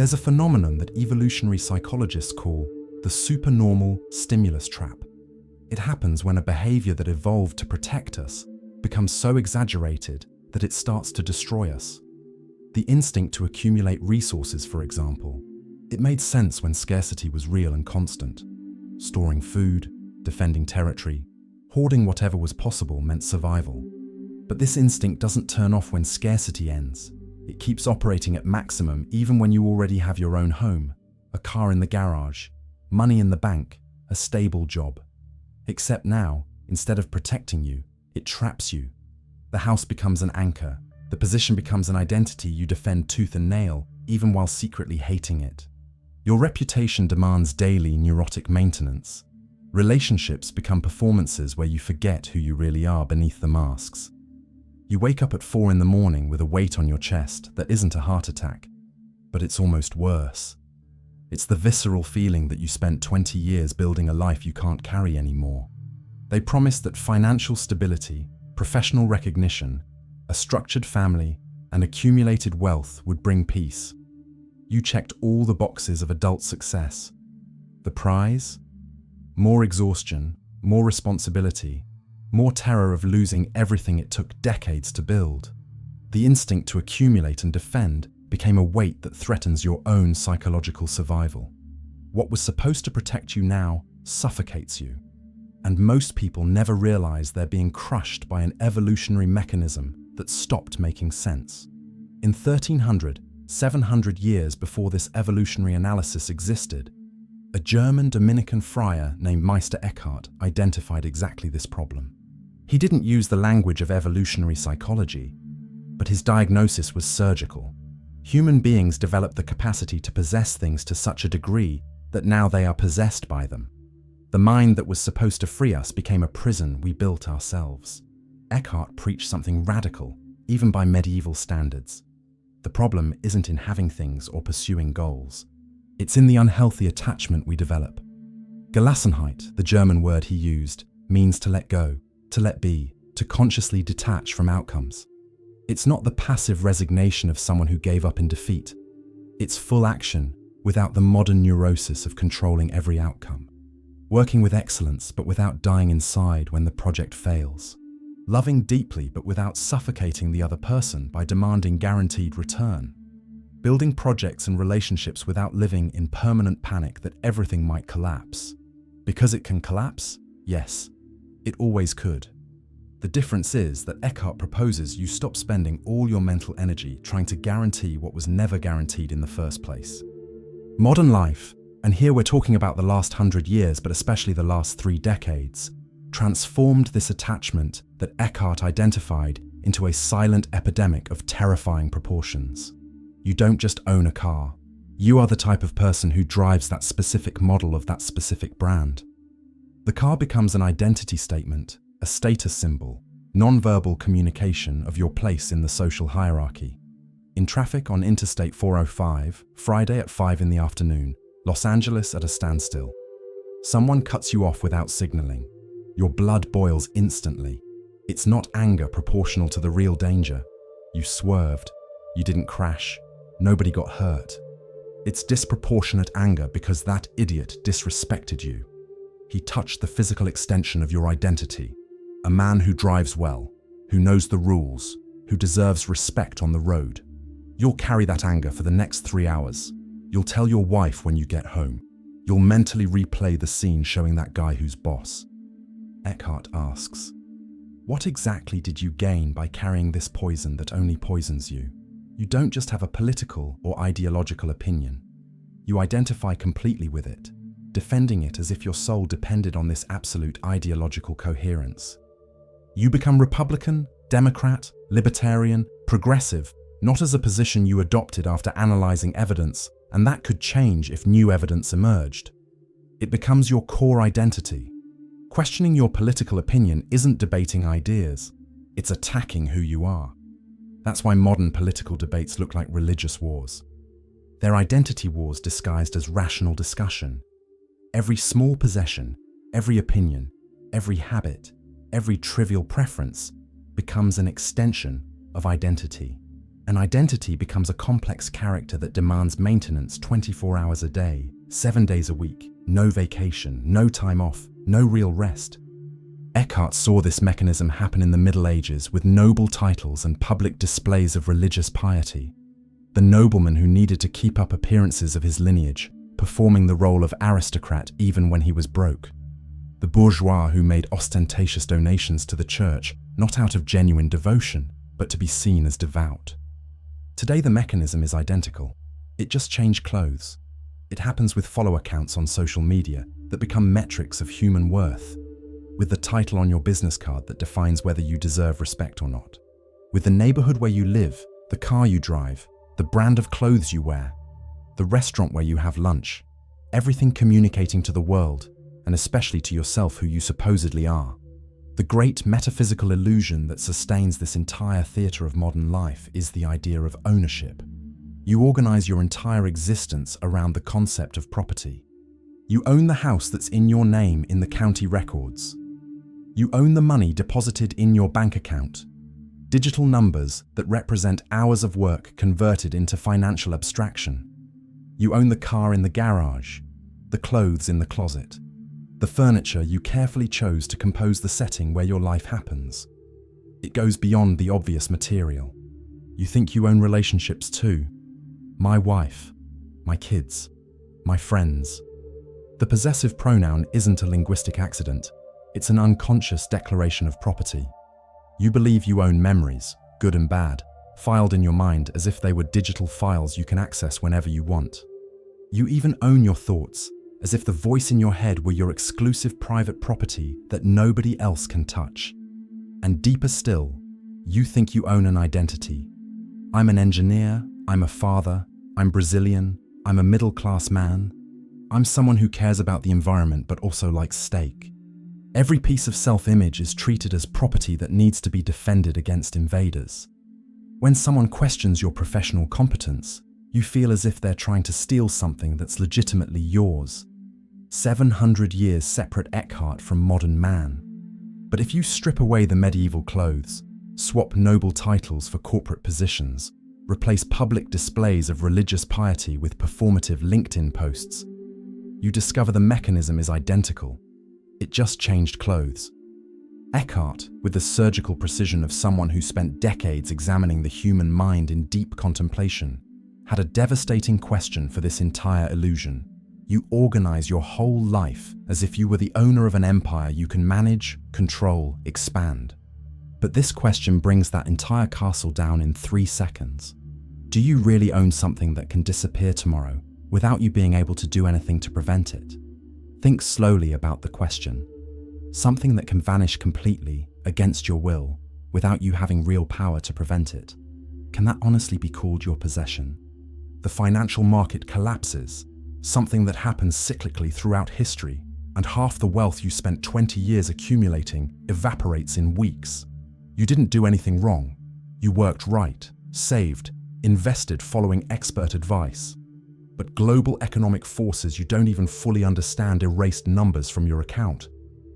There's a phenomenon that evolutionary psychologists call the supernormal stimulus trap. It happens when a behavior that evolved to protect us becomes so exaggerated that it starts to destroy us. The instinct to accumulate resources, for example, it made sense when scarcity was real and constant. Storing food, defending territory, hoarding whatever was possible meant survival. But this instinct doesn't turn off when scarcity ends. It keeps operating at maximum even when you already have your own home, a car in the garage, money in the bank, a stable job. Except now, instead of protecting you, it traps you. The house becomes an anchor. The position becomes an identity you defend tooth and nail, even while secretly hating it. Your reputation demands daily neurotic maintenance. Relationships become performances where you forget who you really are beneath the masks. You wake up at 4 in the morning with a weight on your chest that isn't a heart attack, but it's almost worse. It's the visceral feeling that you spent 20 years building a life you can't carry anymore. They promised that financial stability, professional recognition, a structured family, and accumulated wealth would bring peace. You checked all the boxes of adult success. The prize? More exhaustion, more responsibility, more terror of losing everything it took decades to build. The instinct to accumulate and defend became a weight that threatens your own psychological survival. What was supposed to protect you now suffocates you. And most people never realize they're being crushed by an evolutionary mechanism that stopped making sense. In 1300, 700 years before this evolutionary analysis existed, a German Dominican friar named Meister Eckhart identified exactly this problem. He didn't use the language of evolutionary psychology, but his diagnosis was surgical. Human beings developed the capacity to possess things to such a degree that now they are possessed by them. The mind that was supposed to free us became a prison we built ourselves. Eckhart preached something radical, even by medieval standards. The problem isn't in having things or pursuing goals. It's in the unhealthy attachment we develop. Gelassenheit, the German word he used, means to let go, to let be, to consciously detach from outcomes. It's not the passive resignation of someone who gave up in defeat. It's full action without the modern neurosis of controlling every outcome. Working with excellence but without dying inside when the project fails. Loving deeply but without suffocating the other person by demanding guaranteed return. Building projects and relationships without living in permanent panic that everything might collapse. Because it can collapse? Yes, it always could. The difference is that Eckhart proposes you stop spending all your mental energy trying to guarantee what was never guaranteed in the first place. Modern life, and here we're talking about the last 100 years, but especially the last 3 decades, transformed this attachment that Eckhart identified into a silent epidemic of terrifying proportions. You don't just own a car. You are the type of person who drives that specific model of that specific brand. The car becomes an identity statement, a status symbol, non-verbal communication of your place in the social hierarchy. In traffic on Interstate 405, Friday at 5 in the afternoon, Los Angeles at a standstill. Someone cuts you off without signaling. Your blood boils instantly. It's not anger proportional to the real danger. You swerved. You didn't crash. Nobody got hurt. It's disproportionate anger because that idiot disrespected you. He touched the physical extension of your identity. A man who drives well, who knows the rules, who deserves respect on the road. You'll carry that anger for the next 3 hours. You'll tell your wife when you get home. You'll mentally replay the scene showing that guy who's boss. Eckhart asks, what exactly did you gain by carrying this poison that only poisons you? You don't just have a political or ideological opinion. You identify completely with it, defending it as if your soul depended on this absolute ideological coherence. You become Republican, Democrat, Libertarian, Progressive, not as a position you adopted after analyzing evidence, and that could change if new evidence emerged. It becomes your core identity. Questioning your political opinion isn't debating ideas, it's attacking who you are. That's why modern political debates look like religious wars. They're identity wars disguised as rational discussion. Every small possession, every opinion, every habit, every trivial preference becomes an extension of identity. An identity becomes a complex character that demands maintenance 24 hours a day, 7 days a week, no vacation, no time off, no real rest. Eckhart saw this mechanism happen in the Middle Ages with noble titles and public displays of religious piety. The nobleman who needed to keep up appearances of his lineage, performing the role of aristocrat even when he was broke. The bourgeois who made ostentatious donations to the church, not out of genuine devotion, but to be seen as devout. Today the mechanism is identical. It just changed clothes. It happens with follower counts on social media that become metrics of human worth, with the title on your business card that defines whether you deserve respect or not, with the neighborhood where you live, the car you drive, the brand of clothes you wear, the restaurant where you have lunch, everything communicating to the world, and especially to yourself who you supposedly are. The great metaphysical illusion that sustains this entire theatre of modern life is the idea of ownership. You organize your entire existence around the concept of property. You own the house that's in your name in the county records. You own the money deposited in your bank account. Digital numbers that represent hours of work converted into financial abstraction. You own the car in the garage, the clothes in the closet, the furniture you carefully chose to compose the setting where your life happens. It goes beyond the obvious material. You think you own relationships too. My wife, my kids, my friends. The possessive pronoun isn't a linguistic accident. It's an unconscious declaration of property. You believe you own memories, good and bad, filed in your mind as if they were digital files you can access whenever you want. You even own your thoughts, as if the voice in your head were your exclusive private property that nobody else can touch. And deeper still, you think you own an identity. I'm an engineer, I'm a father, I'm Brazilian, I'm a middle-class man. I'm someone who cares about the environment but also likes steak. Every piece of self-image is treated as property that needs to be defended against invaders. When someone questions your professional competence, you feel as if they're trying to steal something that's legitimately yours. 700 years separate Eckhart from modern man. But if you strip away the medieval clothes, swap noble titles for corporate positions, replace public displays of religious piety with performative LinkedIn posts, you discover the mechanism is identical. It just changed clothes. Eckhart, with the surgical precision of someone who spent decades examining the human mind in deep contemplation, had a devastating question for this entire illusion. You organize your whole life as if you were the owner of an empire you can manage, control, expand. But this question brings that entire castle down in 3 seconds. Do you really own something that can disappear tomorrow without you being able to do anything to prevent it? Think slowly about the question. Something that can vanish completely, against your will, without you having real power to prevent it. Can that honestly be called your possession? The financial market collapses, something that happens cyclically throughout history, and half the wealth you spent 20 years accumulating evaporates in weeks. You didn't do anything wrong. You worked right, saved, invested following expert advice. But global economic forces you don't even fully understand erased numbers from your account.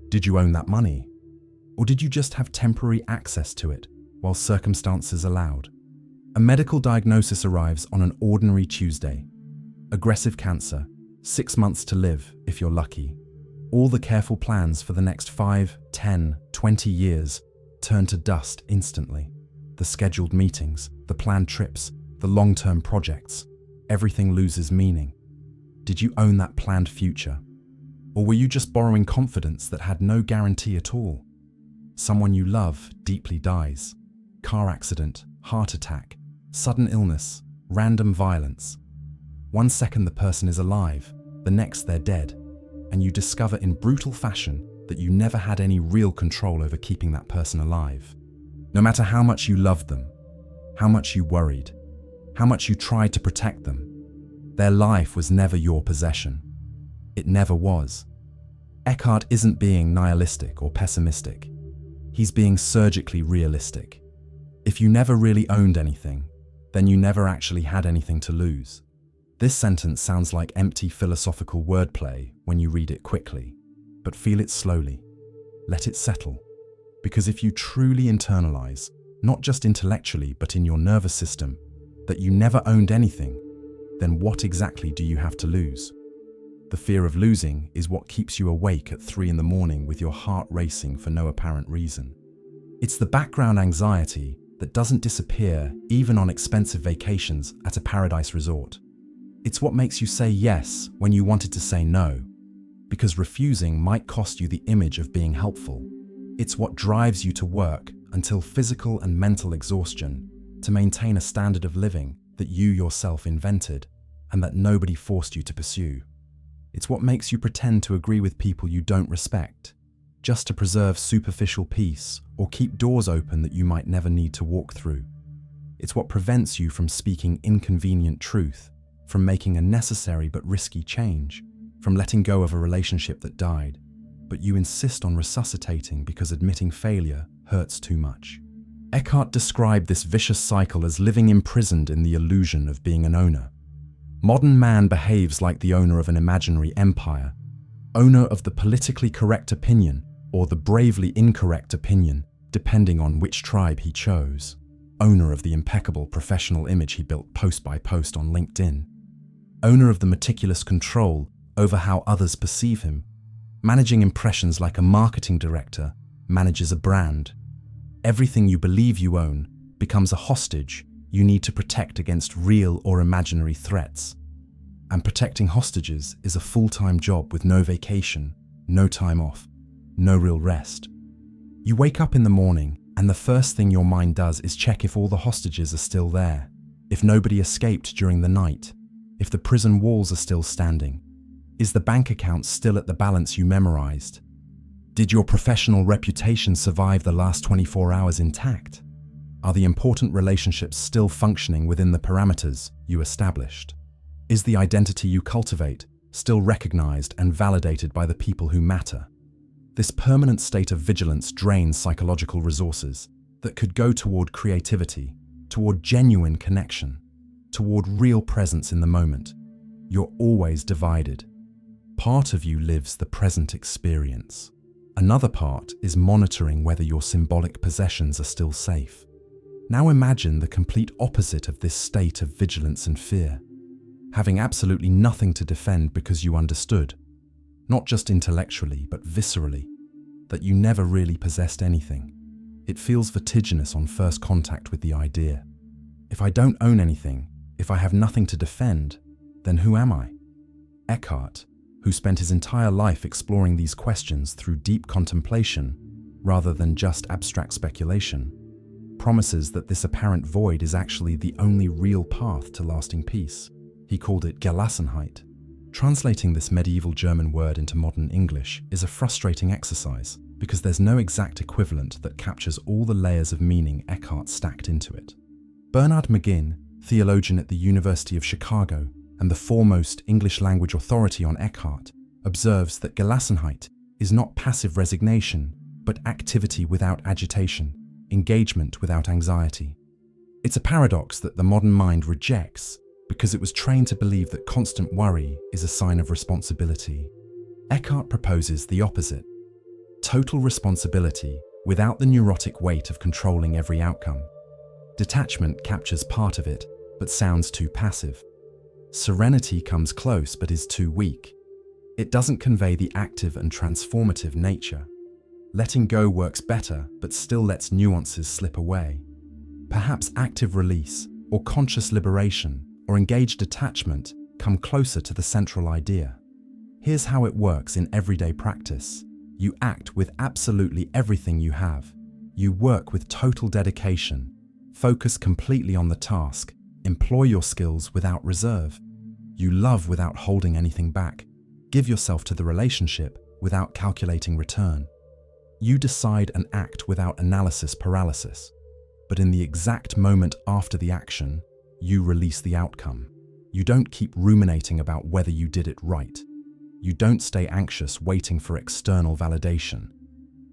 Did you own that money? Or did you just have temporary access to it while circumstances allowed? A medical diagnosis arrives on an ordinary Tuesday. Aggressive cancer, 6 months to live if you're lucky. All the careful plans for the next 5, 10, 20 years turn to dust instantly. The scheduled meetings, the planned trips, the long-term projects, everything loses meaning. Did you own that planned future? Or were you just borrowing confidence that had no guarantee at all? Someone you love deeply dies. Car accident, heart attack, sudden illness, random violence. 1 second the person is alive, the next they're dead, and you discover in brutal fashion that you never had any real control over keeping that person alive. No matter how much you loved them, how much you worried, how much you tried to protect them, their life was never your possession. It never was. Eckhart isn't being nihilistic or pessimistic. He's being surgically realistic. If you never really owned anything, then you never actually had anything to lose. This sentence sounds like empty philosophical wordplay when you read it quickly, but feel it slowly. Let it settle. Because if you truly internalize, not just intellectually but in your nervous system, that you never owned anything, then what exactly do you have to lose? The fear of losing is what keeps you awake at 3 a.m. with your heart racing for no apparent reason. It's the background anxiety that doesn't disappear even on expensive vacations at a paradise resort. It's what makes you say yes when you wanted to say no, because refusing might cost you the image of being helpful. It's what drives you to work until physical and mental exhaustion to maintain a standard of living that you yourself invented and that nobody forced you to pursue. It's what makes you pretend to agree with people you don't respect, just to preserve superficial peace or keep doors open that you might never need to walk through. It's what prevents you from speaking inconvenient truth, from making a necessary but risky change, from letting go of a relationship that died, but you insist on resuscitating because admitting failure hurts too much. Eckhart described this vicious cycle as living imprisoned in the illusion of being an owner. Modern man behaves like the owner of an imaginary empire, owner of the politically correct opinion or the bravely incorrect opinion, depending on which tribe he chose, owner of the impeccable professional image he built post by post on LinkedIn, owner of the meticulous control over how others perceive him, managing impressions like a marketing director manages a brand. Everything you believe you own becomes a hostage you need to protect against real or imaginary threats. And protecting hostages is a full-time job with no vacation, no time off, no real rest. You wake up in the morning and the first thing your mind does is check if all the hostages are still there, if nobody escaped during the night, if the prison walls are still standing. Is the bank account still at the balance you memorized? Did your professional reputation survive the last 24 hours intact? Are the important relationships still functioning within the parameters you established? Is the identity you cultivate still recognized and validated by the people who matter? This permanent state of vigilance drains psychological resources that could go toward creativity, toward genuine connection, toward real presence in the moment. You're always divided. Part of you lives the present experience. Another part is monitoring whether your symbolic possessions are still safe. Now imagine the complete opposite of this state of vigilance and fear. Having absolutely nothing to defend because you understood, not just intellectually but viscerally, that you never really possessed anything. It feels vertiginous on first contact with the idea. If I don't own anything, if I have nothing to defend, then who am I? Eckhart, who spent his entire life exploring these questions through deep contemplation rather than just abstract speculation, promises that this apparent void is actually the only real path to lasting peace. He called it Gelassenheit. Translating this medieval German word into modern English is a frustrating exercise because there's no exact equivalent that captures all the layers of meaning Eckhart stacked into it. Bernard McGinn, theologian at the University of Chicago and the foremost English language authority on Eckhart, observes that Gelassenheit is not passive resignation, but activity without agitation, engagement without anxiety. It's a paradox that the modern mind rejects because it was trained to believe that constant worry is a sign of responsibility. Eckhart proposes the opposite: total responsibility without the neurotic weight of controlling every outcome. Detachment captures part of it, but sounds too passive. Serenity comes close but is too weak. It doesn't convey the active and transformative nature. Letting go works better, but still lets nuances slip away. Perhaps active release, or conscious liberation, or engaged detachment come closer to the central idea. Here's how it works in everyday practice. You act with absolutely everything you have. You work with total dedication. Focus completely on the task. Employ your skills without reserve. You love without holding anything back. Give yourself to the relationship without calculating return. You decide and act without analysis paralysis. But in the exact moment after the action, you release the outcome. You don't keep ruminating about whether you did it right. You don't stay anxious waiting for external validation.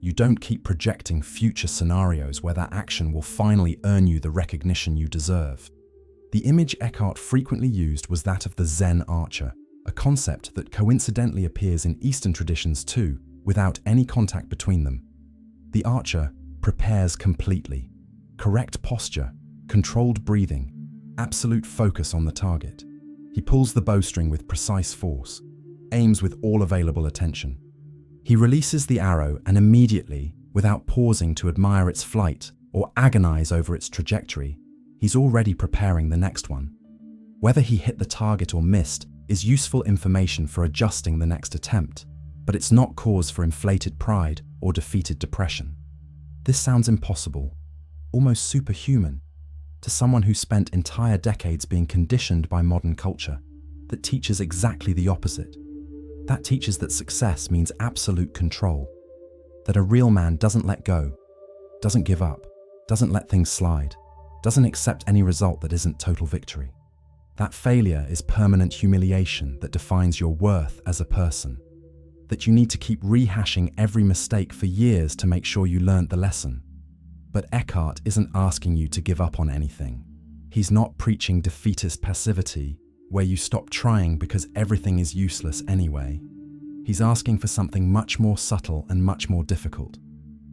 You don't keep projecting future scenarios where that action will finally earn you the recognition you deserve. The image Eckhart frequently used was that of the Zen archer, a concept that coincidentally appears in Eastern traditions too, without any contact between them. The archer prepares completely. Correct posture, controlled breathing, absolute focus on the target. He pulls the bowstring with precise force, aims with all available attention. He releases the arrow and immediately, without pausing to admire its flight or agonize over its trajectory, he's already preparing the next one. Whether he hit the target or missed is useful information for adjusting the next attempt, but it's not cause for inflated pride or defeated depression. This sounds impossible, almost superhuman, to someone who spent entire decades being conditioned by modern culture that teaches exactly the opposite. That teaches that success means absolute control, that a real man doesn't let go, doesn't give up, doesn't let things slide, doesn't accept any result that isn't total victory. That failure is permanent humiliation that defines your worth as a person, that you need to keep rehashing every mistake for years to make sure you learned the lesson. But Eckhart isn't asking you to give up on anything. He's not preaching defeatist passivity, where you stop trying because everything is useless anyway. He's asking for something much more subtle and much more difficult.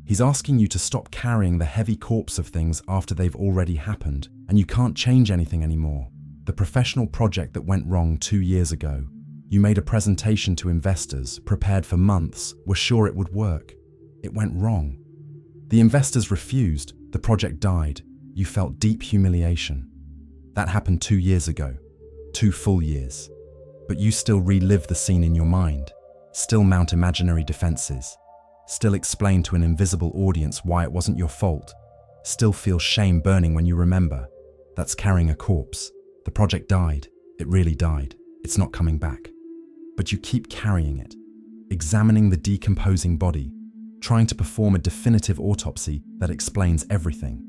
He's asking you to stop carrying the heavy corpse of things after they've already happened, and you can't change anything anymore. The professional project that went wrong 2 years ago, you made a presentation to investors, prepared for months, were sure it would work. It went wrong. The investors refused, the project died, you felt deep humiliation. That happened 2 years ago, 2 full years. But you still relive the scene in your mind, still mount imaginary defenses, still explain to an invisible audience why it wasn't your fault, still feel shame burning when you remember. That's carrying a corpse. The project died, it really died, it's not coming back. But you keep carrying it, examining the decomposing body, trying to perform a definitive autopsy that explains everything.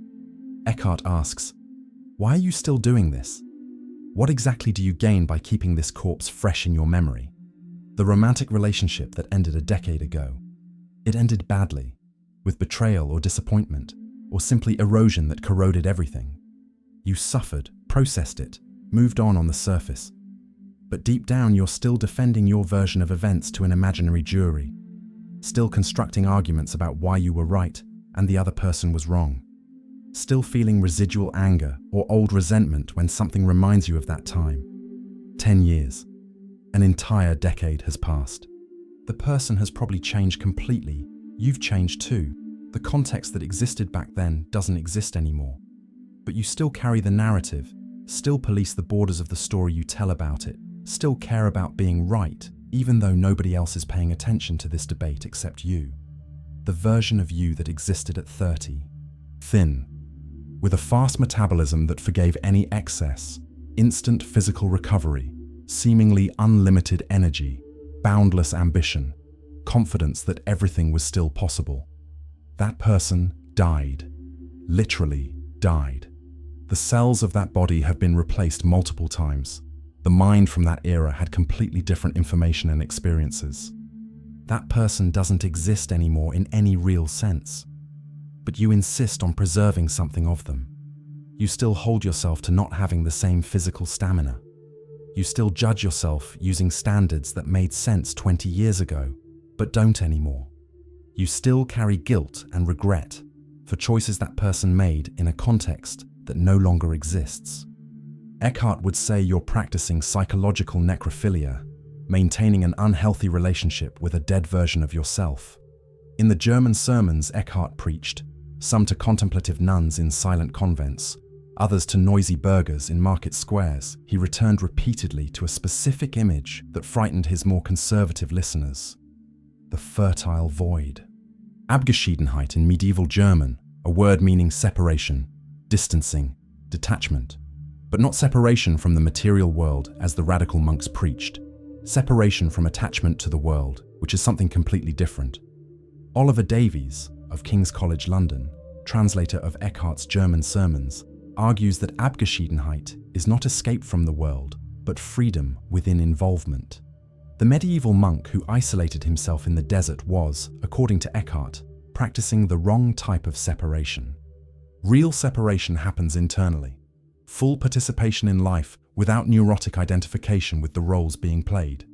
Eckhart asks, why are you still doing this? What exactly do you gain by keeping this corpse fresh in your memory? The romantic relationship that ended a decade ago. It ended badly, with betrayal or disappointment, or simply erosion that corroded everything. You suffered, processed it, moved on the surface. But deep down you're still defending your version of events to an imaginary jury, still constructing arguments about why you were right and the other person was wrong, still feeling residual anger or old resentment when something reminds you of that time. 10 years. An entire decade has passed. The person has probably changed completely. You've changed too. The context that existed back then doesn't exist anymore. But you still carry the narrative, still police the borders of the story you tell about it, still care about being right, even though nobody else is paying attention to this debate except you. The version of you that existed at 30. Thin, with a fast metabolism that forgave any excess, instant physical recovery, seemingly unlimited energy, boundless ambition, confidence that everything was still possible. That person died. Literally died. The cells of that body have been replaced multiple times. The mind from that era had completely different information and experiences. That person doesn't exist anymore in any real sense. But you insist on preserving something of them. You still hold yourself to not having the same physical stamina. You still judge yourself using standards that made sense 20 years ago, but don't anymore. You still carry guilt and regret for choices that person made in a context that no longer exists. Eckhart would say you're practicing psychological necrophilia, maintaining an unhealthy relationship with a dead version of yourself. In the German sermons Eckhart preached, some to contemplative nuns in silent convents, others to noisy burghers in market squares, he returned repeatedly to a specific image that frightened his more conservative listeners: the fertile void. Abgeschiedenheit in medieval German, a word meaning separation, distancing, detachment, but not separation from the material world as the radical monks preached, separation from attachment to the world, which is something completely different. Oliver Davies, of King's College London, translator of Eckhart's German sermons, argues that Abgeschiedenheit is not escape from the world, but freedom within involvement. The medieval monk who isolated himself in the desert was, according to Eckhart, practicing the wrong type of separation. Real separation happens internally. Full participation in life without neurotic identification with the roles being played.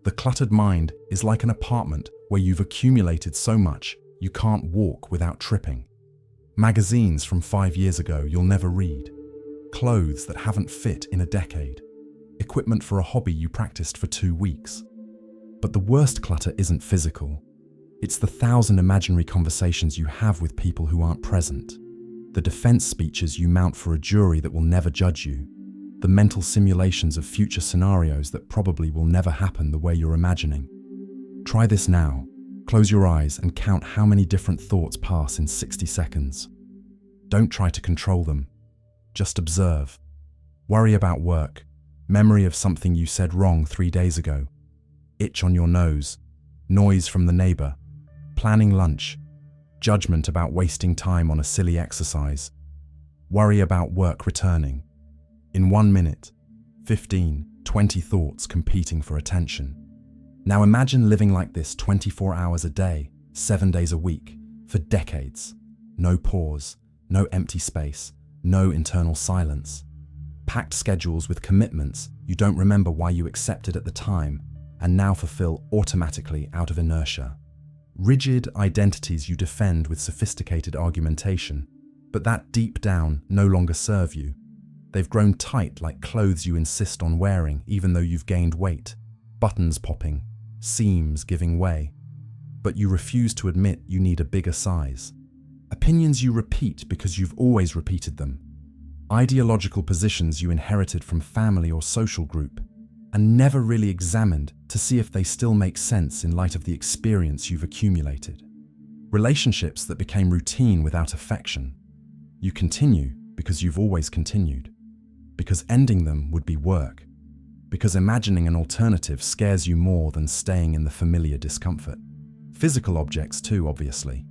The cluttered mind is like an apartment where you've accumulated so much you can't walk without tripping. Magazines from 5 years ago you'll never read. Clothes that haven't fit in a decade. Equipment for a hobby you practiced for 2 weeks. But the worst clutter isn't physical. It's the 1,000 imaginary conversations you have with people who aren't present. The defense speeches you mount for a jury that will never judge you. The mental simulations of future scenarios that probably will never happen the way you're imagining. Try this now. Close your eyes and count how many different thoughts pass in 60 seconds. Don't try to control them. Just observe. Worry about work. Memory of something you said wrong 3 days ago. Itch on your nose. Noise from the neighbor. Planning lunch. Judgment about wasting time on a silly exercise. Worry about work returning. In 1 minute, 15, 20 thoughts competing for attention. Now imagine living like this 24 hours a day, 7 days a week, for decades. No pause, no empty space, no internal silence. Packed schedules with commitments you don't remember why you accepted at the time and now fulfill automatically out of inertia. Rigid identities you defend with sophisticated argumentation, but that deep down no longer serve you. They've grown tight like clothes you insist on wearing even though you've gained weight, buttons popping, seams giving way. But you refuse to admit you need a bigger size. Opinions you repeat because you've always repeated them. Ideological positions you inherited from family or social group and never really examined to see if they still make sense in light of the experience you've accumulated. Relationships that became routine without affection. You continue because you've always continued. Because ending them would be work. Because imagining an alternative scares you more than staying in the familiar discomfort. Physical objects too, obviously.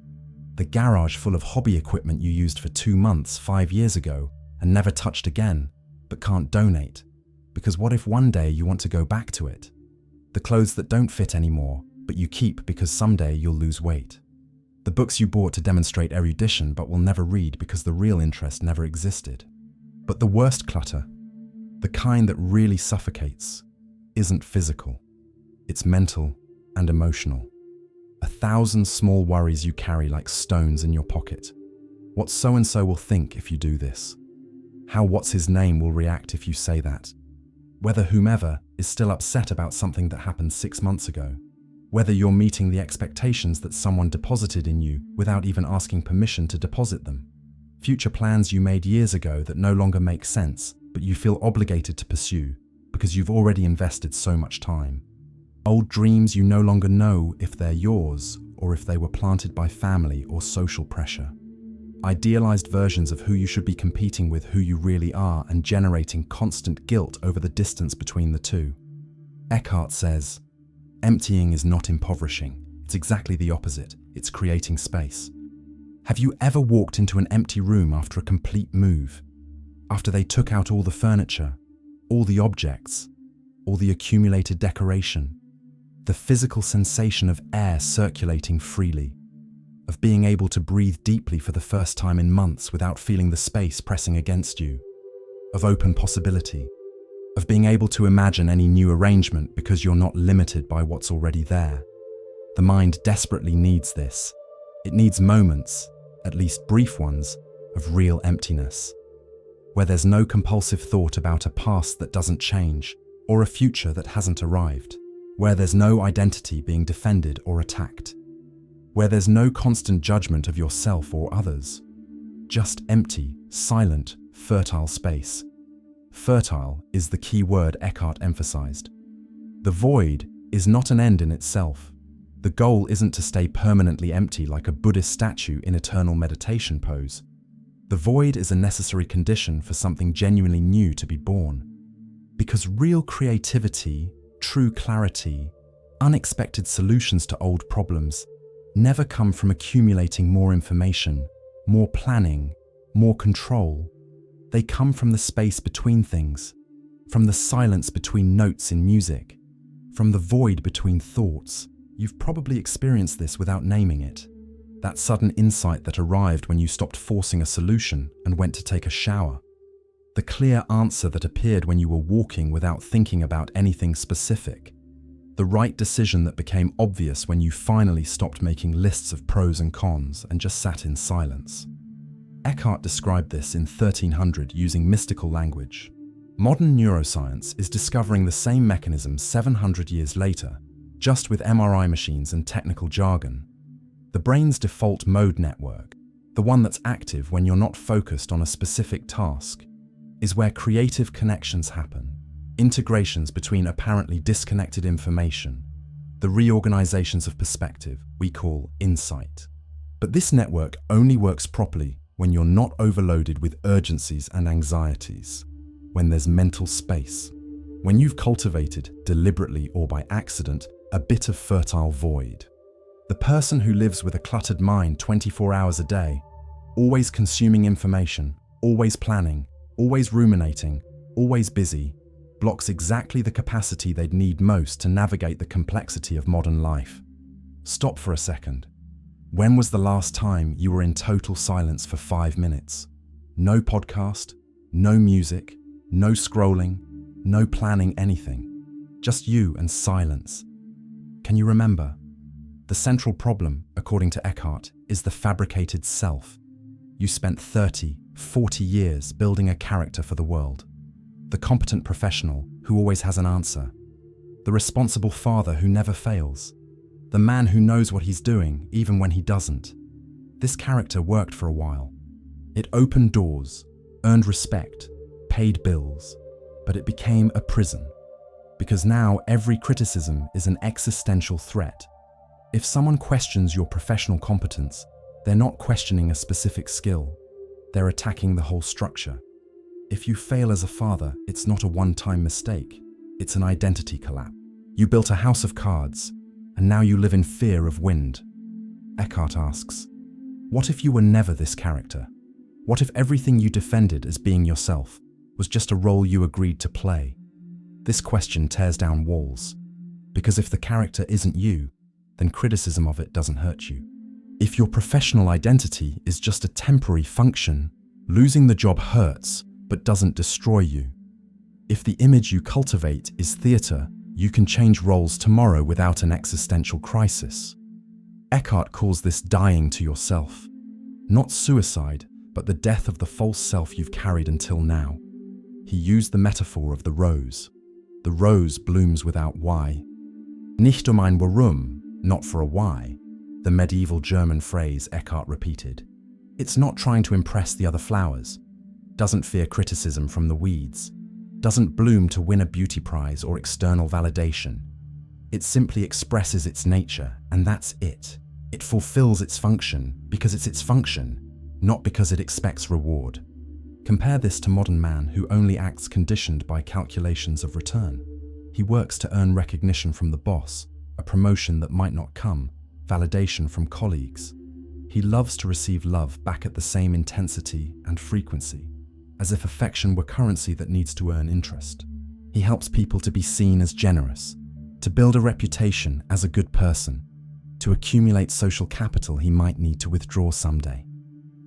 The garage full of hobby equipment you used for 2 months 5 years ago and never touched again, but can't donate. Because what if one day you want to go back to it? The clothes that don't fit anymore, but you keep because someday you'll lose weight. The books you bought to demonstrate erudition but will never read because the real interest never existed. But the worst clutter, the kind that really suffocates, isn't physical. It's mental and emotional. 1,000 small worries you carry like stones in your pocket. What so-and-so will think if you do this. How what's-his-name will react if you say that. Whether whomever is still upset about something that happened 6 months ago. Whether you're meeting the expectations that someone deposited in you without even asking permission to deposit them. Future plans you made years ago that no longer make sense, but you feel obligated to pursue because you've already invested so much time. Old dreams you no longer know if they're yours or if they were planted by family or social pressure. Idealized versions of who you should be competing with who you really are and generating constant guilt over the distance between the two. Eckhart says, emptying is not impoverishing. It's exactly the opposite. It's creating space. Have you ever walked into an empty room after a complete move? After they took out all the furniture, all the objects, all the accumulated decoration? The physical sensation of air circulating freely, of being able to breathe deeply for the first time in months without feeling the space pressing against you, of open possibility, of being able to imagine any new arrangement because you're not limited by what's already there. The mind desperately needs this. It needs moments, at least brief ones, of real emptiness, where there's no compulsive thought about a past that doesn't change or a future that hasn't arrived, where there's no identity being defended or attacked, where there's no constant judgment of yourself or others, just empty, silent, fertile space. Fertile is the key word Eckhart emphasized. The void is not an end in itself. The goal isn't to stay permanently empty like a Buddhist statue in eternal meditation pose. The void is a necessary condition for something genuinely new to be born. Because real creativity, true clarity, unexpected solutions to old problems never come from accumulating more information, more planning, more control. They come from the space between things, from the silence between notes in music, from the void between thoughts. You've probably experienced this without naming it. That sudden insight that arrived when you stopped forcing a solution and went to take a shower. The clear answer that appeared when you were walking without thinking about anything specific. The right decision that became obvious when you finally stopped making lists of pros and cons and just sat in silence. Eckhart described this in 1300 using mystical language. Modern neuroscience is discovering the same mechanism 700 years later, just with MRI machines and technical jargon. The brain's default mode network, the one that's active when you're not focused on a specific task, is where creative connections happen, integrations between apparently disconnected information, the reorganizations of perspective we call insight. But this network only works properly when you're not overloaded with urgencies and anxieties, when there's mental space, when you've cultivated, deliberately or by accident, a bit of fertile void. The person who lives with a cluttered mind 24 hours a day, always consuming information, always planning, always ruminating, always busy, blocks exactly the capacity they'd need most to navigate the complexity of modern life. Stop for a second. When was the last time you were in total silence for 5 minutes? No podcast, no music, no scrolling, no planning anything. Just you and silence. Can you remember? The central problem, according to Eckhart, is the fabricated self. You spent 30, 40 years building a character for the world. The competent professional who always has an answer. The responsible father who never fails. The man who knows what he's doing even when he doesn't. This character worked for a while. It opened doors, earned respect, paid bills, but it became a prison. Because now every criticism is an existential threat. If someone questions your professional competence, they're not questioning a specific skill. They're attacking the whole structure. If you fail as a father, it's not a one-time mistake. It's an identity collapse. You built a house of cards, and now you live in fear of wind. Eckhart asks, what if you were never this character? What if everything you defended as being yourself was just a role you agreed to play? This question tears down walls, because if the character isn't you, then criticism of it doesn't hurt you. If your professional identity is just a temporary function, losing the job hurts, but doesn't destroy you. If the image you cultivate is theatre, you can change roles tomorrow without an existential crisis. Eckhart calls this dying to yourself. Not suicide, but the death of the false self you've carried until now. He used the metaphor of the rose. The rose blooms without why. Nicht ein Warum, not for a why, the medieval German phrase Eckhart repeated. It's not trying to impress the other flowers, doesn't fear criticism from the weeds, doesn't bloom to win a beauty prize or external validation. It simply expresses its nature, and that's it. It fulfills its function because it's its function, not because it expects reward. Compare this to modern man who only acts conditioned by calculations of return. He works to earn recognition from the boss, a promotion that might not come, validation from colleagues. He loves to receive love back at the same intensity and frequency, as if affection were currency that needs to earn interest. He helps people to be seen as generous, to build a reputation as a good person, to accumulate social capital he might need to withdraw someday.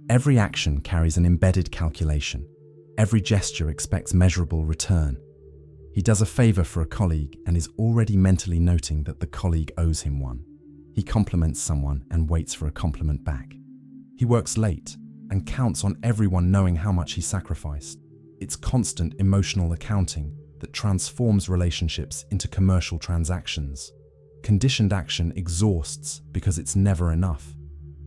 Every action carries an embedded calculation. Every gesture expects measurable return. He does a favor for a colleague and is already mentally noting that the colleague owes him one. He compliments someone and waits for a compliment back. He works late and counts on everyone knowing how much he sacrificed. It's constant emotional accounting that transforms relationships into commercial transactions. Conditioned action exhausts because it's never enough.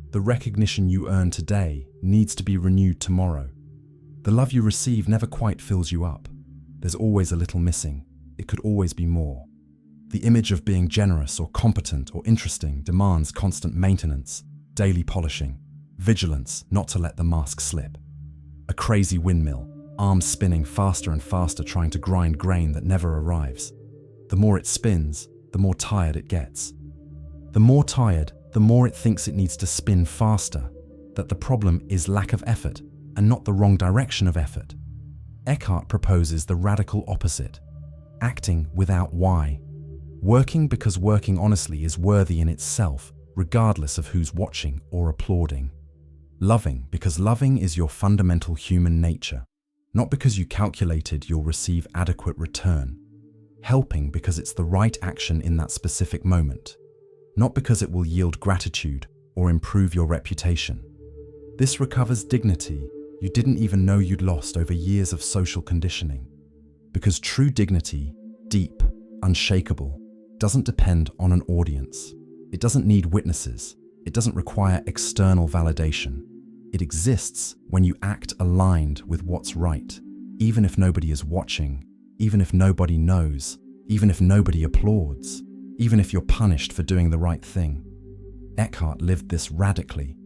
The recognition you earn today needs to be renewed tomorrow. The love you receive never quite fills you up. There's always a little missing. It could always be more. The image of being generous or competent or interesting demands constant maintenance, daily polishing, vigilance not to let the mask slip. A crazy windmill, arms spinning faster and faster trying to grind grain that never arrives. The more it spins, the more tired it gets. The more tired, the more it thinks it needs to spin faster, that the problem is lack of effort and not the wrong direction of effort. Eckhart proposes the radical opposite, acting without why. Working because working honestly is worthy in itself, regardless of who's watching or applauding. Loving because loving is your fundamental human nature, not because you calculated you'll receive adequate return. Helping because it's the right action in that specific moment, not because it will yield gratitude or improve your reputation. This recovers dignity you didn't even know you'd lost over years of social conditioning. Because true dignity, deep, unshakable, doesn't depend on an audience. It doesn't need witnesses. It doesn't require external validation. It exists when you act aligned with what's right, even if nobody is watching, even if nobody knows, even if nobody applauds, even if you're punished for doing the right thing. Eckhart lived this radically.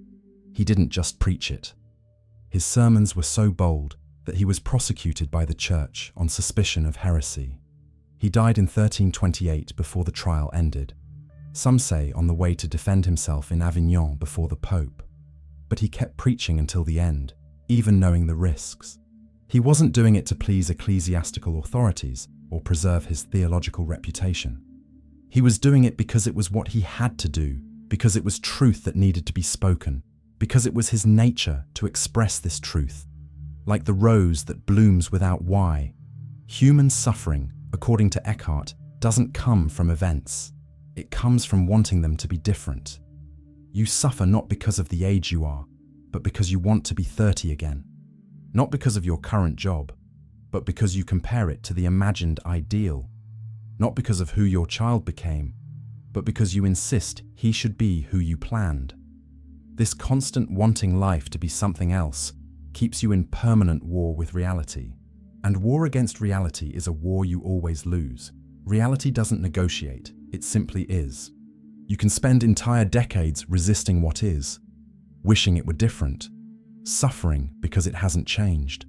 He didn't just preach it. His sermons were so bold that he was prosecuted by the church on suspicion of heresy. He died in 1328 before the trial ended. Some say on the way to defend himself in Avignon before the Pope. But he kept preaching until the end, even knowing the risks. He wasn't doing it to please ecclesiastical authorities or preserve his theological reputation. He was doing it because it was what he had to do, because it was truth that needed to be spoken, because it was his nature to express this truth. Like the rose that blooms without why, human suffering, according to Eckhart, doesn't come from events. It comes from wanting them to be different. You suffer not because of the age you are, but because you want to be 30 again. Not because of your current job, but because you compare it to the imagined ideal. Not because of who your child became, but because you insist he should be who you planned. This constant wanting life to be something else keeps you in permanent war with reality. And war against reality is a war you always lose. Reality doesn't negotiate, it simply is. You can spend entire decades resisting what is, wishing it were different, suffering because it hasn't changed.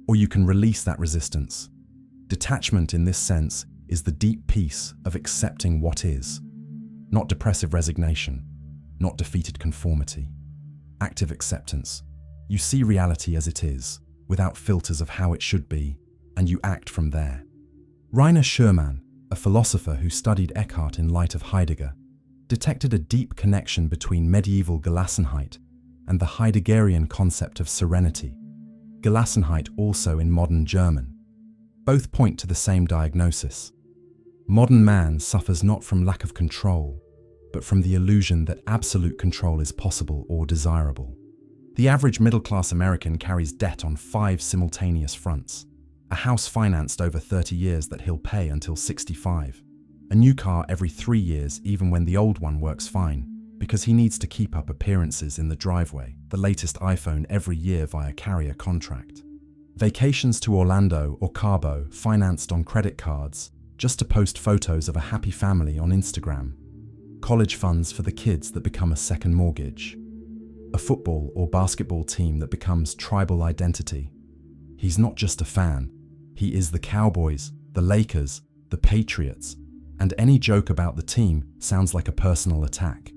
Or you can release that resistance. Detachment in this sense is the deep peace of accepting what is. Not depressive resignation, not defeated conformity. Active acceptance. You see reality as it is, without filters of how it should be, and you act from there. Rainer Schurman, a philosopher who studied Eckhart in light of Heidegger, detected a deep connection between medieval Gelassenheit and the Heideggerian concept of serenity. Gelassenheit also in modern German. Both point to the same diagnosis. Modern man suffers not from lack of control, but from the illusion that absolute control is possible or desirable. The average middle-class American carries debt on 5 simultaneous fronts. A house financed over 30 years that he'll pay until 65. A new car every 3 years even when the old one works fine, because he needs to keep up appearances in the driveway. The latest iPhone every year via carrier contract. Vacations to Orlando or Cabo financed on credit cards just to post photos of a happy family on Instagram. College funds for the kids that become a second mortgage. A football or basketball team that becomes tribal identity. He's not just a fan. He is the Cowboys, the Lakers, the Patriots, and any joke about the team sounds like a personal attack.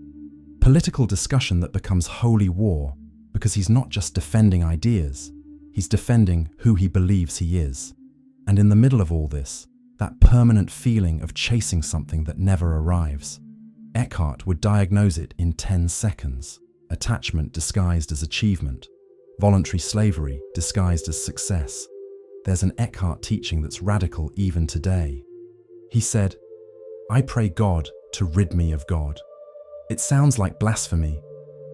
Political discussion that becomes holy war because he's not just defending ideas, he's defending who he believes he is. And in the middle of all this, that permanent feeling of chasing something that never arrives. Eckhart would diagnose it in 10 seconds. Attachment disguised as achievement. Voluntary slavery disguised as success. There's an Eckhart teaching that's radical even today. He said, "I pray God to rid me of God." It sounds like blasphemy,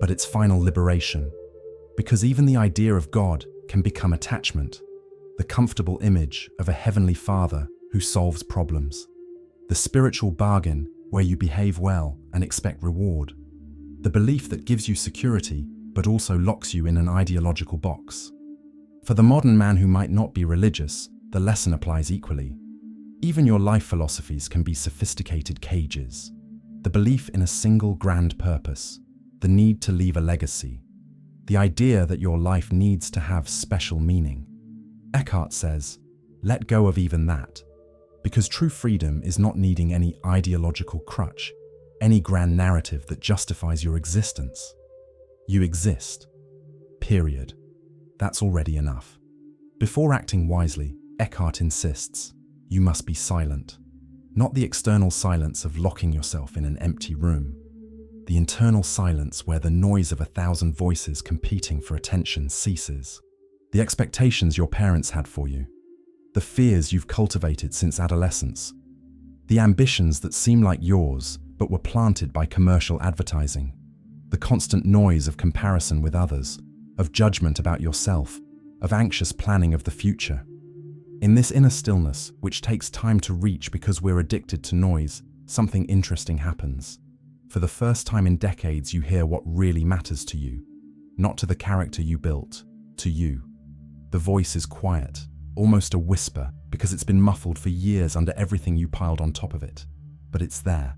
but it's final liberation. Because even the idea of God can become attachment, the comfortable image of a heavenly Father who solves problems. The spiritual bargain where you behave well and expect reward. The belief that gives you security but also locks you in an ideological box. For the modern man who might not be religious, the lesson applies equally. Even your life philosophies can be sophisticated cages. The belief in a single grand purpose, the need to leave a legacy, the idea that your life needs to have special meaning. Eckhart says, let go of even that, because true freedom is not needing any ideological crutch, any grand narrative that justifies your existence. You exist. Period. That's already enough. Before acting wisely, Eckhart insists, you must be silent. Not the external silence of locking yourself in an empty room. The internal silence where the noise of 1,000 voices competing for attention ceases. The expectations your parents had for you. The fears you've cultivated since adolescence. The ambitions that seem like yours but were planted by commercial advertising. The constant noise of comparison with others, of judgment about yourself, of anxious planning of the future. In this inner stillness, which takes time to reach because we're addicted to noise, something interesting happens. For the first time in decades, you hear what really matters to you, not to the character you built, to you. The voice is quiet, almost a whisper, because it's been muffled for years under everything you piled on top of it. But it's there.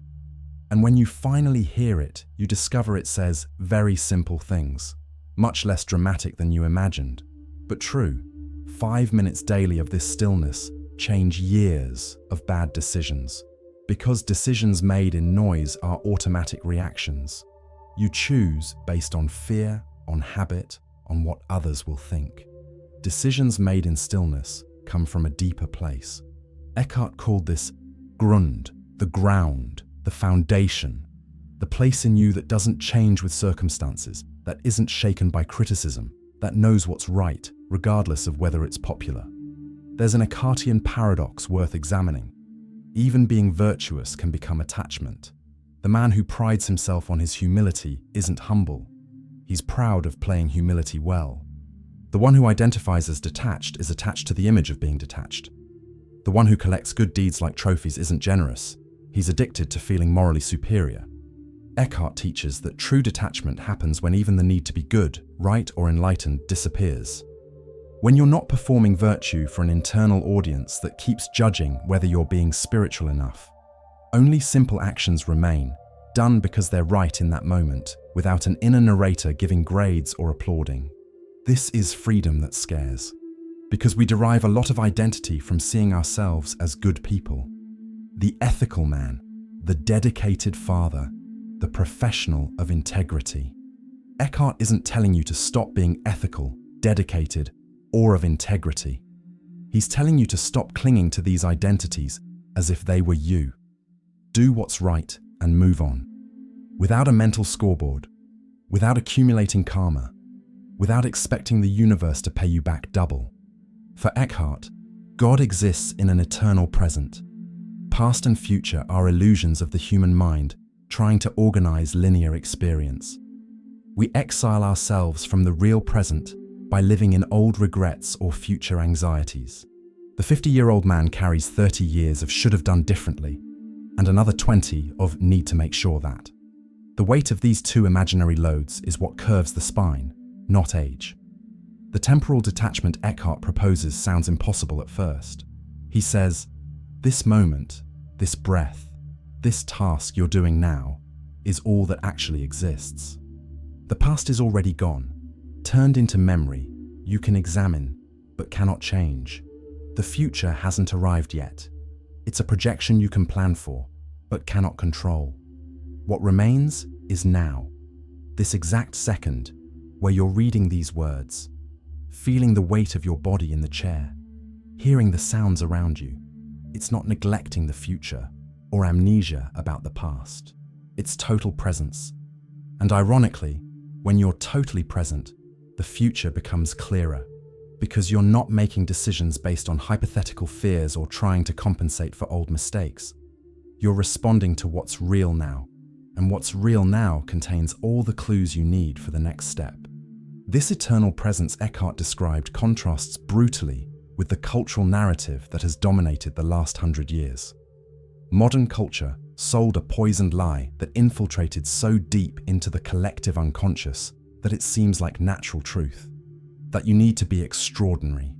And when you finally hear it, you discover it says very simple things, much less dramatic than you imagined, but true. 5 minutes daily of this stillness change years of bad decisions. Because decisions made in noise are automatic reactions. You choose based on fear, on habit, on what others will think. Decisions made in stillness come from a deeper place. Eckhart called this Grund, the ground, the foundation, the place in you that doesn't change with circumstances, that isn't shaken by criticism, that knows what's right, regardless of whether it's popular. There's an Eckhartian paradox worth examining. Even being virtuous can become attachment. The man who prides himself on his humility isn't humble. He's proud of playing humility well. The one who identifies as detached is attached to the image of being detached. The one who collects good deeds like trophies isn't generous. He's addicted to feeling morally superior. Eckhart teaches that true detachment happens when even the need to be good, right, or enlightened disappears. When you're not performing virtue for an internal audience that keeps judging whether you're being spiritual enough. Only simple actions remain, done because they're right in that moment, without an inner narrator giving grades or applauding. This is freedom that scares, because we derive a lot of identity from seeing ourselves as good people. The ethical man, the dedicated father, the professional of integrity. Eckhart isn't telling you to stop being ethical, dedicated, or of integrity. He's telling you to stop clinging to these identities as if they were you. Do what's right and move on. Without a mental scoreboard, without accumulating karma, without expecting the universe to pay you back double. For Eckhart, God exists in an eternal present. Past and future are illusions of the human mind trying to organize linear experience. We exile ourselves from the real present by living in old regrets or future anxieties. The 50-year-old man carries 30 years of should have done differently, and another 20 of need to make sure that. The weight of these two imaginary loads is what curves the spine, not age. The temporal detachment Eckhart proposes sounds impossible at first. He says, this moment, this breath, this task you're doing now is all that actually exists. The past is already gone. Turned into memory, you can examine, but cannot change. The future hasn't arrived yet. It's a projection you can plan for, but cannot control. What remains is now, this exact second, where you're reading these words, feeling the weight of your body in the chair, hearing the sounds around you. It's not neglecting the future or amnesia about the past. It's total presence. And ironically, when you're totally present, the future becomes clearer, because you're not making decisions based on hypothetical fears or trying to compensate for old mistakes. You're responding to what's real now, and what's real now contains all the clues you need for the next step. This eternal presence Eckhart described contrasts brutally with the cultural narrative that has dominated the last 100 years. Modern culture sold a poisoned lie that infiltrated so deep into the collective unconscious that it seems like natural truth. That you need to be extraordinary,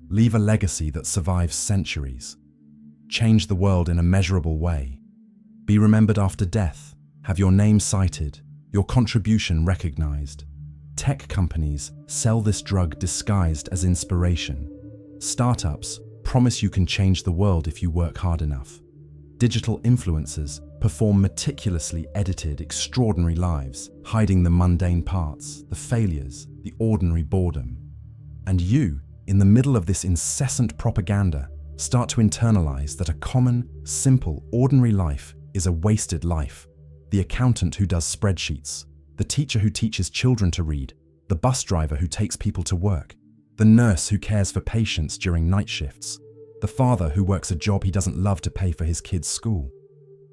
leave a legacy that survives centuries, change the world in a measurable way, be remembered after death, have your name cited, your contribution recognized. Tech companies sell this drug disguised as inspiration. Startups promise you can change the world if you work hard enough. Digital influencers perform meticulously edited, extraordinary lives, hiding the mundane parts, the failures, the ordinary boredom. And you, in the middle of this incessant propaganda, start to internalize that a common, simple, ordinary life is a wasted life. The accountant who does spreadsheets, the teacher who teaches children to read, the bus driver who takes people to work, the nurse who cares for patients during night shifts, the father who works a job he doesn't love to pay for his kids' school.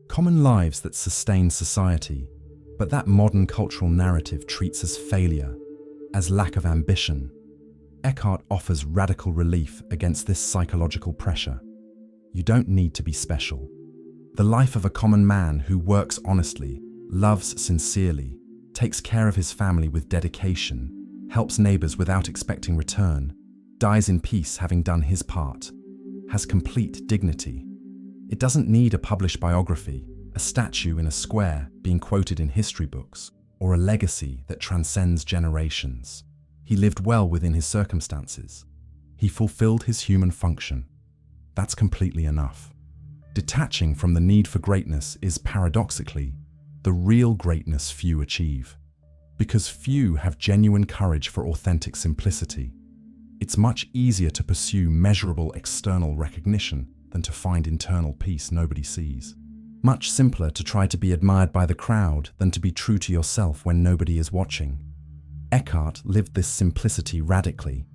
Common lives that sustain society, but that modern cultural narrative treats as failure, as lack of ambition. Eckhart offers radical relief against this psychological pressure. You don't need to be special. The life of a common man who works honestly, loves sincerely, takes care of his family with dedication, helps neighbors without expecting return, dies in peace having done his part, has complete dignity. It doesn't need a published biography, a statue in a square being quoted in history books, or a legacy that transcends generations. He lived well within his circumstances. He fulfilled his human function. That's completely enough. Detaching from the need for greatness is, paradoxically, the real greatness few achieve. Because few have genuine courage for authentic simplicity. It's much easier to pursue measurable external recognition than to find internal peace nobody sees. Much simpler to try to be admired by the crowd than to be true to yourself when nobody is watching. Eckhart lived this simplicity radically.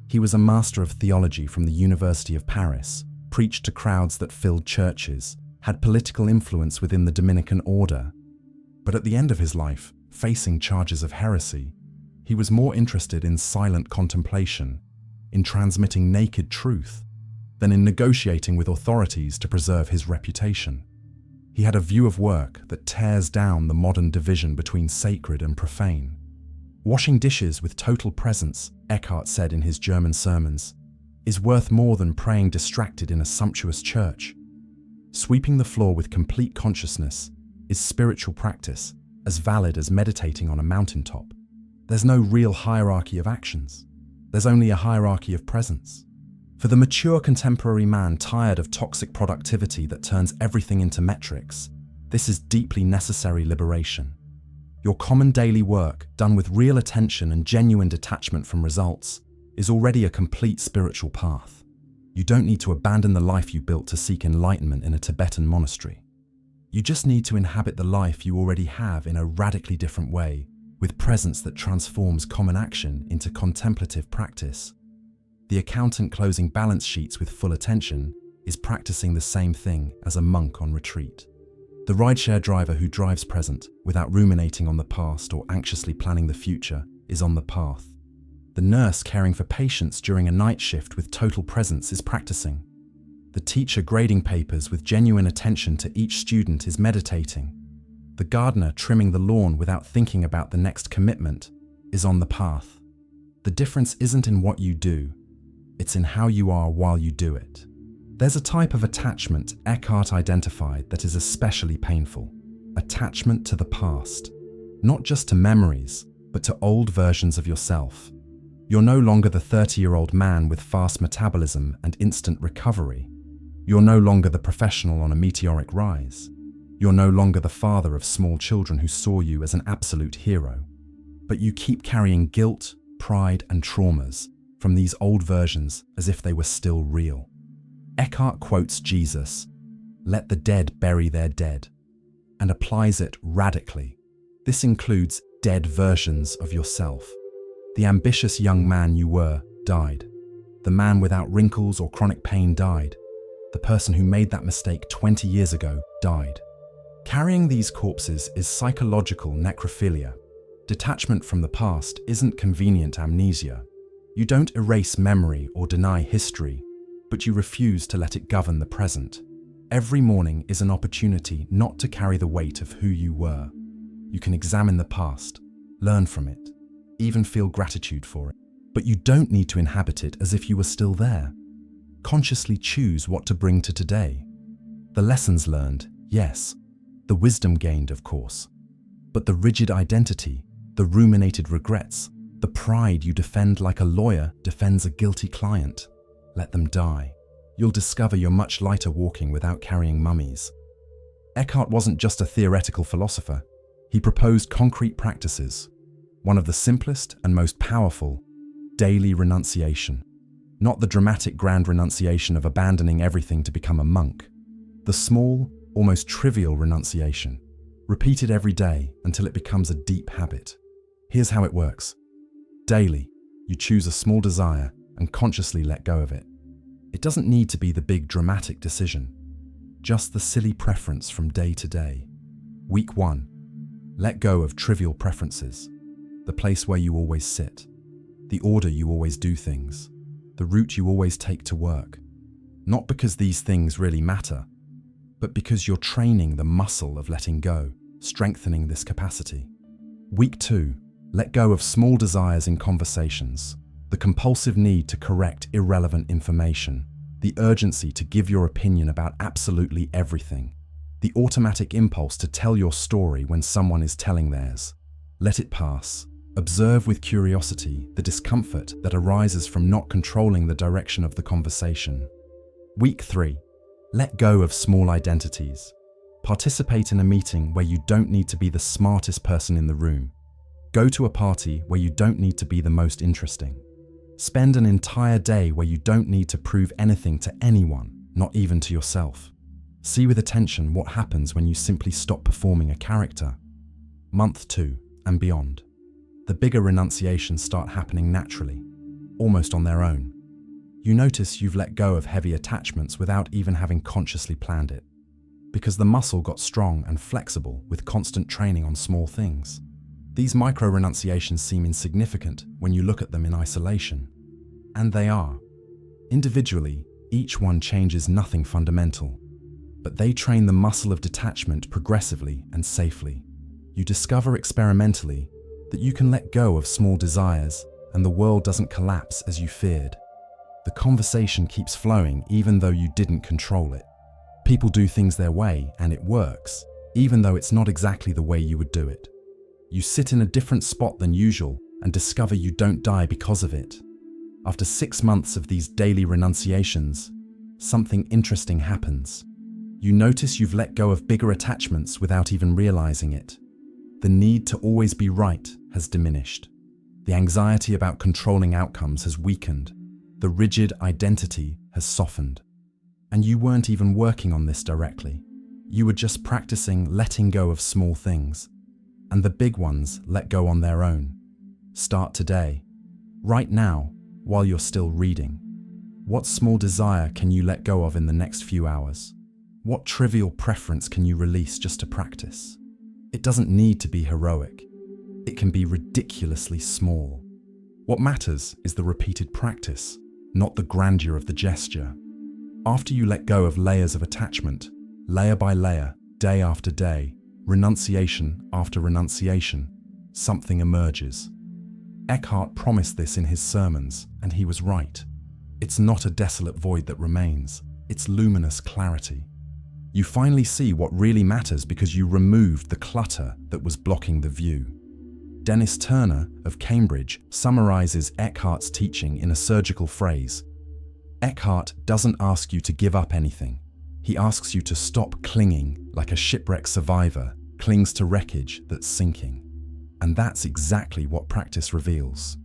He was a master of theology from the University of Paris, preached to crowds that filled churches, had political influence within the Dominican order. But at the end of his life, facing charges of heresy, he was more interested in silent contemplation, in transmitting naked truth, than in negotiating with authorities to preserve his reputation. He had a view of work that tears down the modern division between sacred and profane. Washing dishes with total presence, Eckhart said in his German sermons, is worth more than praying distracted in a sumptuous church. Sweeping the floor with complete consciousness is spiritual practice, as valid as meditating on a mountaintop. There's no real hierarchy of actions. There's only a hierarchy of presence. For the mature contemporary man tired of toxic productivity that turns everything into metrics, this is deeply necessary liberation. Your common daily work, done with real attention and genuine detachment from results, is already a complete spiritual path. You don't need to abandon the life you built to seek enlightenment in a Tibetan monastery. You just need to inhabit the life you already have in a radically different way, with presence that transforms common action into contemplative practice. The accountant closing balance sheets with full attention is practicing the same thing as a monk on retreat. The rideshare driver who drives present without ruminating on the past or anxiously planning the future is on the path. The nurse caring for patients during a night shift with total presence is practicing. The teacher grading papers with genuine attention to each student is meditating. The gardener trimming the lawn without thinking about the next commitment is on the path. The difference isn't in what you do, it's in how you are while you do it. There's a type of attachment Eckhart identified that is especially painful. Attachment to the past. Not just to memories, but to old versions of yourself. You're no longer the 30-year-old man with fast metabolism and instant recovery. You're no longer the professional on a meteoric rise. You're no longer the father of small children who saw you as an absolute hero. But you keep carrying guilt, pride, and traumas from these old versions as if they were still real. Eckhart quotes Jesus, "Let the dead bury their dead," and applies it radically. This includes dead versions of yourself. The ambitious young man you were died. The man without wrinkles or chronic pain died. The person who made that mistake 20 years ago died. Carrying these corpses is psychological necrophilia. Detachment from the past isn't convenient amnesia. You don't erase memory or deny history, but you refuse to let it govern the present. Every morning is an opportunity not to carry the weight of who you were. You can examine the past, learn from it, even feel gratitude for it. But you don't need to inhabit it as if you were still there. Consciously choose what to bring to today. The lessons learned, yes. The wisdom gained, of course. But the rigid identity, the ruminated regrets, the pride you defend like a lawyer defends a guilty client, let them die. You'll discover you're much lighter walking without carrying mummies. Eckhart wasn't just a theoretical philosopher. He proposed concrete practices. One of the simplest and most powerful, daily renunciation. Not the dramatic grand renunciation of abandoning everything to become a monk. The small, almost trivial renunciation, repeated every day until it becomes a deep habit. Here's how it works. Daily, you choose a small desire and consciously let go of it. It doesn't need to be the big dramatic decision, just the silly preference from day to day. Week 1. Let go of trivial preferences. the place where you always sit, the order you always do things, the route you always take to work. Not because these things really matter, but because you're training the muscle of letting go, strengthening this capacity. Week 2, let go of small desires in conversations, the compulsive need to correct irrelevant information, the urgency to give your opinion about absolutely everything, the automatic impulse to tell your story when someone is telling theirs. Let it pass. Observe with curiosity the discomfort that arises from not controlling the direction of the conversation. Week 3, let go of small identities. Participate in a meeting where you don't need to be the smartest person in the room. Go to a party where you don't need to be the most interesting. Spend an entire day where you don't need to prove anything to anyone, not even to yourself. See with attention what happens when you simply stop performing a character. Month 2 and beyond. The bigger renunciations start happening naturally, almost on their own. You notice you've let go of heavy attachments without even having consciously planned it, because the muscle got strong and flexible with constant training on small things. These micro-renunciations seem insignificant when you look at them in isolation, and they are. Individually, each one changes nothing fundamental, but they train the muscle of detachment progressively and safely. You discover experimentally that you can let go of small desires and the world doesn't collapse as you feared. The conversation keeps flowing even though you didn't control it. People do things their way and it works, even though it's not exactly the way you would do it. You sit in a different spot than usual and discover you don't die because of it. After 6 months of these daily renunciations, something interesting happens. You notice you've let go of bigger attachments without even realizing it. The need to always be right has diminished. The anxiety about controlling outcomes has weakened. The rigid identity has softened. And you weren't even working on this directly. You were just practicing letting go of small things. And the big ones let go on their own. Start today, right now, while you're still reading. What small desire can you let go of in the next few hours? What trivial preference can you release just to practice? It doesn't need to be heroic. It can be ridiculously small. What matters is the repeated practice, not the grandeur of the gesture. After you let go of layers of attachment, layer by layer, day after day, renunciation after renunciation, something emerges. Eckhart promised this in his sermons, and he was right. It's not a desolate void that remains, it's luminous clarity. You finally see what really matters because you removed the clutter that was blocking the view. Dennis Turner of Cambridge summarizes Eckhart's teaching in a surgical phrase. Eckhart doesn't ask you to give up anything. He asks you to stop clinging like a shipwreck survivor clings to wreckage that's sinking. And that's exactly what practice reveals.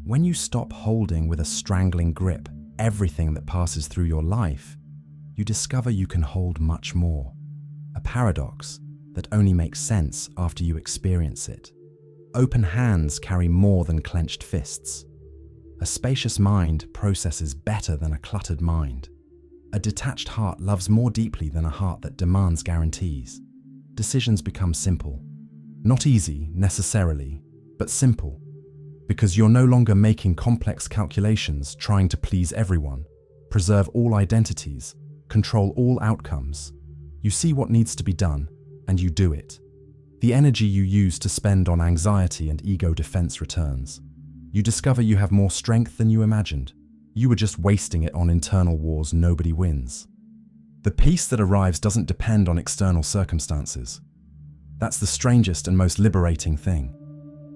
When you stop holding with a strangling grip everything that passes through your life, you discover you can hold much more. A paradox that only makes sense after you experience it. Open hands carry more than clenched fists. A spacious mind processes better than a cluttered mind. A detached heart loves more deeply than a heart that demands guarantees. Decisions become simple. Not easy, necessarily, but simple. Because you're no longer making complex calculations trying to please everyone, preserve all identities, control all outcomes. You see what needs to be done, and you do it. The energy you use to spend on anxiety and ego defense returns. You discover you have more strength than you imagined. You were just wasting it on internal wars nobody wins. The peace that arrives doesn't depend on external circumstances. That's the strangest and most liberating thing.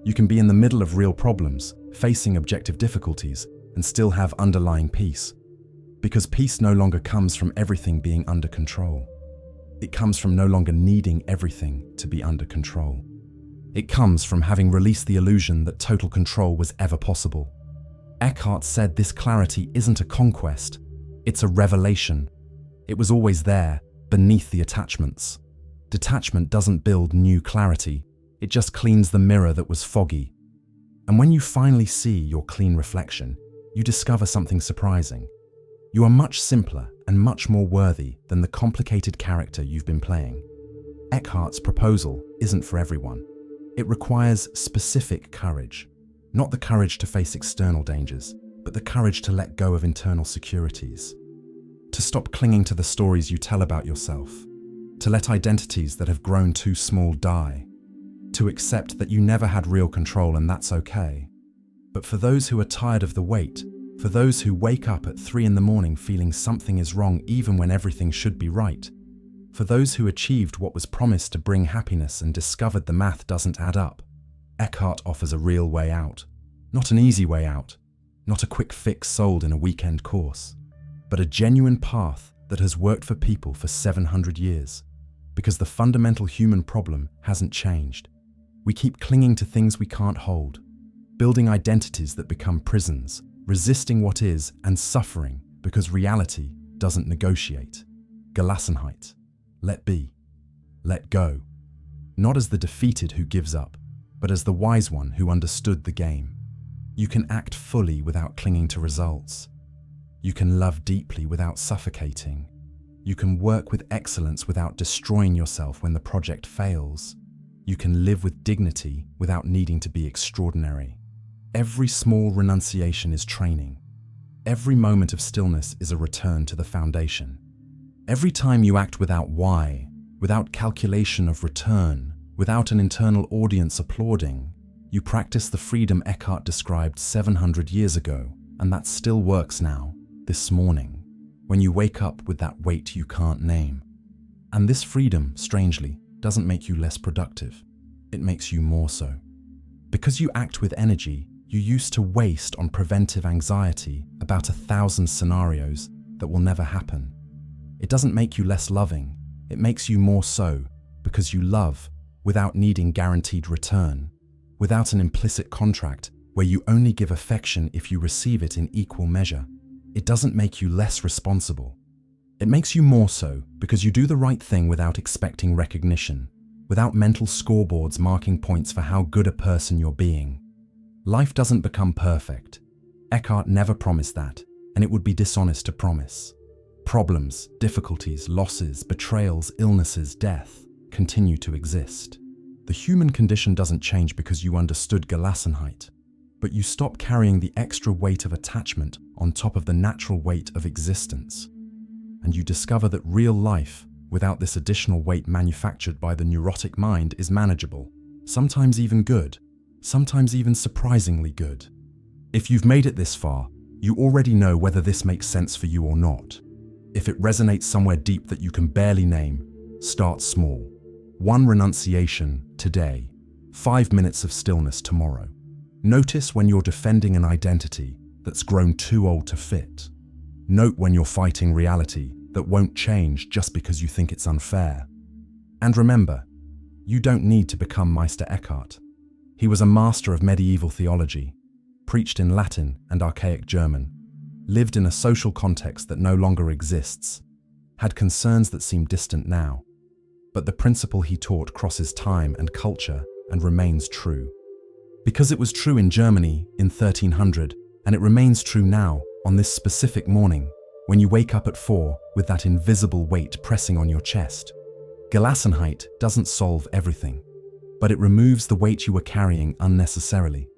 You can be in the middle of real problems, facing objective difficulties, and still have underlying peace. Because peace no longer comes from everything being under control. It comes from no longer needing everything to be under control. It comes from having released the illusion that total control was ever possible. Eckhart said this clarity isn't a conquest, it's a revelation. It was always there, beneath the attachments. Detachment doesn't build new clarity, it just cleans the mirror that was foggy. And when you finally see your clean reflection, you discover something surprising. You are much simpler and much more worthy than the complicated character you've been playing. Eckhart's proposal isn't for everyone. It requires specific courage, not the courage to face external dangers, but the courage to let go of internal securities, to stop clinging to the stories you tell about yourself, to let identities that have grown too small die, to accept that you never had real control and that's okay. But for those who are tired of the wait, for those who wake up at 3 in the morning feeling something is wrong even when everything should be right, for those who achieved what was promised to bring happiness and discovered the math doesn't add up, Eckhart offers a real way out. Not an easy way out, not a quick fix sold in a weekend course, but a genuine path that has worked for people for 700 years. Because the fundamental human problem hasn't changed. We keep clinging to things we can't hold, building identities that become prisons, resisting what is and suffering because reality doesn't negotiate. Gelassenheit. Let be. Let go. Not as the defeated who gives up, but as the wise one who understood the game. You can act fully without clinging to results. You can love deeply without suffocating. You can work with excellence without destroying yourself when the project fails. You can live with dignity without needing to be extraordinary. Every small renunciation is training. Every moment of stillness is a return to the foundation. Every time you act without why, without calculation of return, without an internal audience applauding, you practice the freedom Eckhart described 700 years ago, and that still works now, this morning, when you wake up with that weight you can't name. And this freedom, strangely, doesn't make you less productive. It makes you more so. Because you act with energy, you used to waste on preventive anxiety about 1,000 scenarios that will never happen. It doesn't make you less loving. It makes you more so, because you love without needing guaranteed return, without an implicit contract where you only give affection if you receive it in equal measure. It doesn't make you less responsible. It makes you more so because you do the right thing without expecting recognition, without mental scoreboards marking points for how good a person you're being. Life doesn't become perfect. Eckhart never promised that, and it would be dishonest to promise. Problems, difficulties, losses, betrayals, illnesses, death continue to exist. The human condition doesn't change because you understood Gelassenheit, but you stop carrying the extra weight of attachment on top of the natural weight of existence. And you discover that real life, without this additional weight manufactured by the neurotic mind, is manageable, sometimes even good, sometimes even surprisingly good. If you've made it this far, you already know whether this makes sense for you or not. If it resonates somewhere deep that you can barely name, start small. 1 renunciation today, 5 minutes of stillness tomorrow. Notice when you're defending an identity that's grown too old to fit. Note when you're fighting reality that won't change just because you think it's unfair. And remember, you don't need to become Meister Eckhart. He was a master of medieval theology, preached in Latin and archaic German, lived in a social context that no longer exists, had concerns that seem distant now. But the principle he taught crosses time and culture and remains true. Because it was true in Germany in 1300, and it remains true now on this specific morning, when you wake up at 4 with that invisible weight pressing on your chest. Gelassenheit doesn't solve everything, but it removes the weight you were carrying unnecessarily.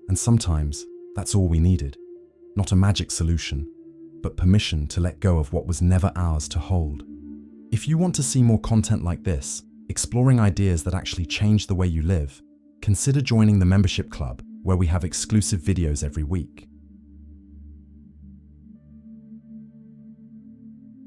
And sometimes that's all we needed. Not a magic solution, but permission to let go of what was never ours to hold. If you want to see more content like this, exploring ideas that actually change the way you live, consider joining the membership club where we have exclusive videos every week.